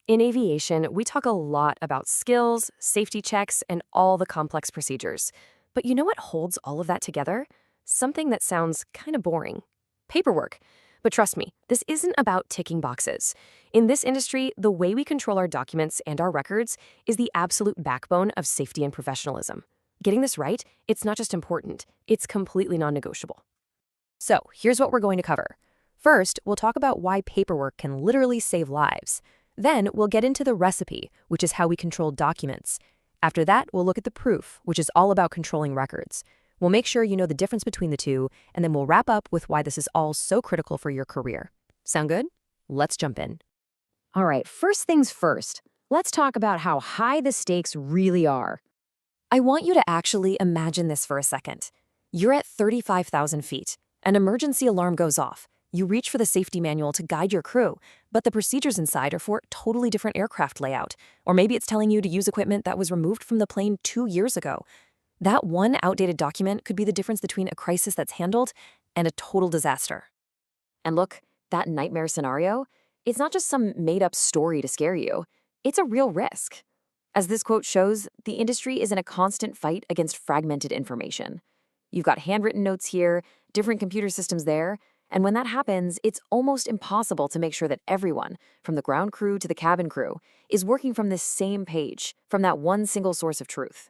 In aviation, we talk a lot about skills, safety checks, and all the complex procedures. But you know what holds all of that together? Something that sounds kind of boring. Paperwork. But trust me, this isn't about ticking boxes. In this industry, the way we control our documents and our records is the absolute backbone of safety and professionalism. Getting this right, it's not just important, it's completely non-negotiable. So, here's what we're going to cover. First, we'll talk about why paperwork can literally save lives. Then, we'll get into the recipe, which is how we control documents. After that, we'll look at the proof, which is all about controlling records. We'll make sure you know the difference between the two, and then we'll wrap up with why this is all so critical for your career. Sound good? Let's jump in. All right, first things first, let's talk about how high the stakes really are. I want you to actually imagine this for a second. You're at 35,000 feet. An emergency alarm goes off. You reach for the safety manual to guide your crew, but the procedures inside are for a totally different aircraft layout. Or maybe it's telling you to use equipment that was removed from the plane 2 years ago. That one outdated document could be the difference between a crisis that's handled and a total disaster. And look, that nightmare scenario, it's not just some made-up story to scare you. It's a real risk. As this quote shows, the industry is in a constant fight against fragmented information. You've got handwritten notes here, different computer systems there, and when that happens, it's almost impossible to make sure that everyone, from the ground crew to the cabin crew, is working from this same page, from that one single source of truth.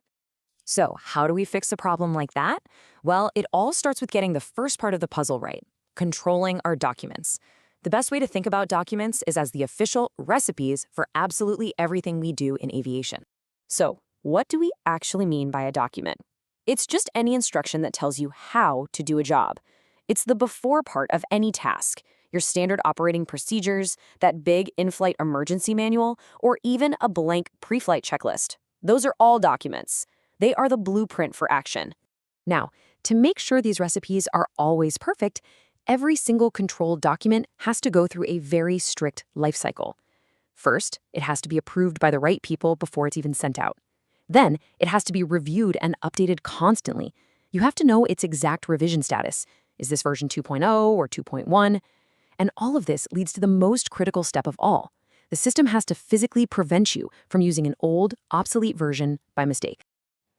So, how do we fix a problem like that? Well, it all starts with getting the first part of the puzzle right, controlling our documents. The best way to think about documents is as the official recipes for absolutely everything we do in aviation. So, what do we actually mean by a document? It's just any instruction that tells you how to do a job. It's the before part of any task, your standard operating procedures, that big in-flight emergency manual, or even a blank pre-flight checklist. Those are all documents. They are the blueprint for action. Now, to make sure these recipes are always perfect, every single controlled document has to go through a very strict life cycle. First, it has to be approved by the right people before it's even sent out. Then, it has to be reviewed and updated constantly. You have to know its exact revision status. Is this version 2.0 or 2.1? And all of this leads to the most critical step of all. The system has to physically prevent you from using an old, obsolete version by mistake.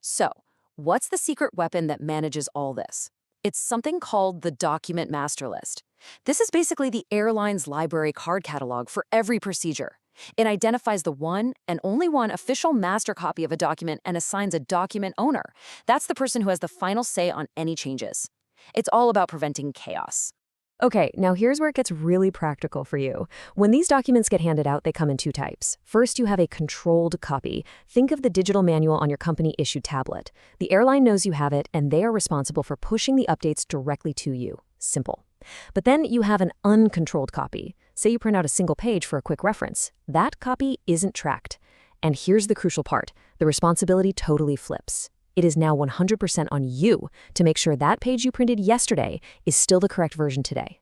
So, what's the secret weapon that manages all this? It's something called the document master list. This is basically the airline's library card catalog for every procedure. It identifies the one and only one official master copy of a document and assigns a document owner. That's the person who has the final say on any changes. It's all about preventing chaos. Okay, now here's where it gets really practical for you. When these documents get handed out, they come in two types. First, you have a controlled copy. Think of the digital manual on your company-issued tablet. The airline knows you have it, and they are responsible for pushing the updates directly to you. Simple. But then you have an uncontrolled copy. Say you print out a single page for a quick reference. That copy isn't tracked. And here's the crucial part. The responsibility totally flips. It is now 100% on you to make sure that page you printed yesterday is still the correct version today.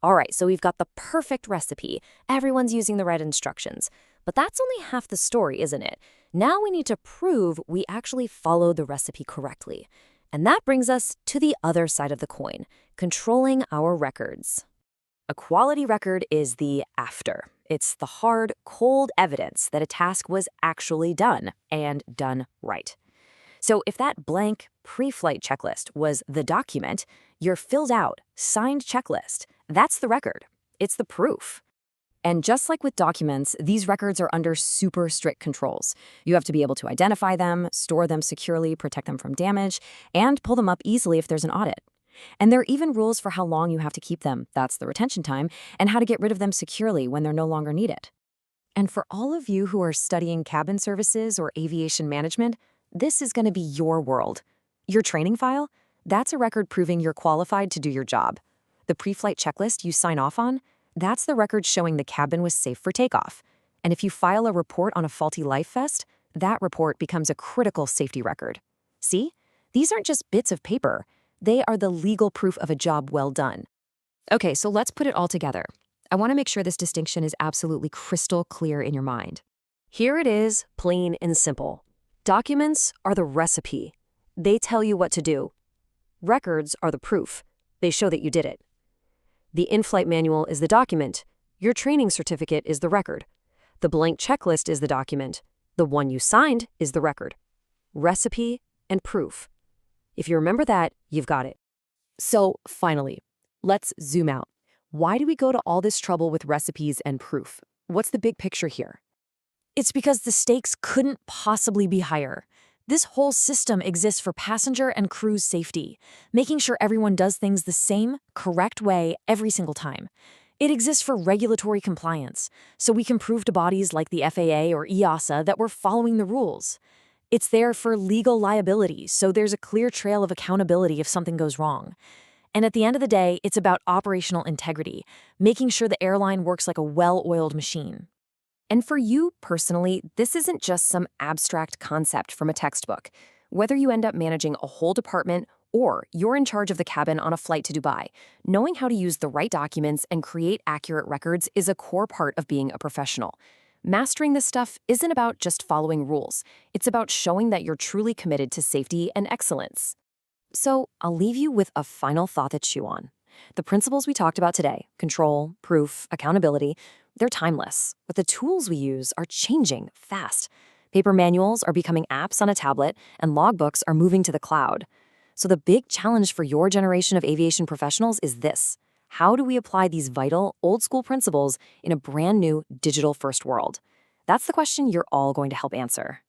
All right, so we've got the perfect recipe. Everyone's using the right instructions. But that's only half the story, isn't it? Now we need to prove we actually followed the recipe correctly. And that brings us to the other side of the coin, controlling our records. A quality record is the after. It's the hard, cold evidence that a task was actually done, and done right. So if that blank pre-flight checklist was the document, your filled out, signed checklist, that's the record. It's the proof. And just like with documents, these records are under super strict controls. You have to be able to identify them, store them securely, protect them from damage, and pull them up easily if there's an audit. And there are even rules for how long you have to keep them, that's the retention time, and how to get rid of them securely when they're no longer needed. And for all of you who are studying cabin services or aviation management, this is going to be your world. Your training file? That's a record proving you're qualified to do your job. The pre-flight checklist you sign off on? That's the record showing the cabin was safe for takeoff. And if you file a report on a faulty life vest, that report becomes a critical safety record. See? These aren't just bits of paper. They are the legal proof of a job well done. Okay, so let's put it all together. I want to make sure this distinction is absolutely crystal clear in your mind. Here it is, plain and simple. Documents are the recipe. They tell you what to do. Records are the proof. They show that you did it. The in-flight manual is the document. Your training certificate is the record. The blank checklist is the document. The one you signed is the record. Recipe and proof. If you remember that, you've got it. So, finally, let's zoom out. Why do we go to all this trouble with recipes and proof? What's the big picture here? It's because the stakes couldn't possibly be higher. This whole system exists for passenger and crew's safety, making sure everyone does things the same, correct way every single time. It exists for regulatory compliance, so we can prove to bodies like the FAA or EASA that we're following the rules. It's there for legal liability, so there's a clear trail of accountability if something goes wrong. And at the end of the day, it's about operational integrity, making sure the airline works like a well-oiled machine. And for you personally, this isn't just some abstract concept from a textbook. Whether you end up managing a whole department or you're in charge of the cabin on a flight to Dubai, knowing how to use the right documents and create accurate records is a core part of being a professional. Mastering this stuff isn't about just following rules. It's about showing that you're truly committed to safety and excellence. So I'll leave you with a final thought to chew on. The principles we talked about today, control, proof, accountability, they're timeless, but the tools we use are changing fast. Paper manuals are becoming apps on a tablet, and logbooks are moving to the cloud. So the big challenge for your generation of aviation professionals is this. How do we apply these vital, old-school principles in a brand new, digital-first world? That's the question you're all going to help answer.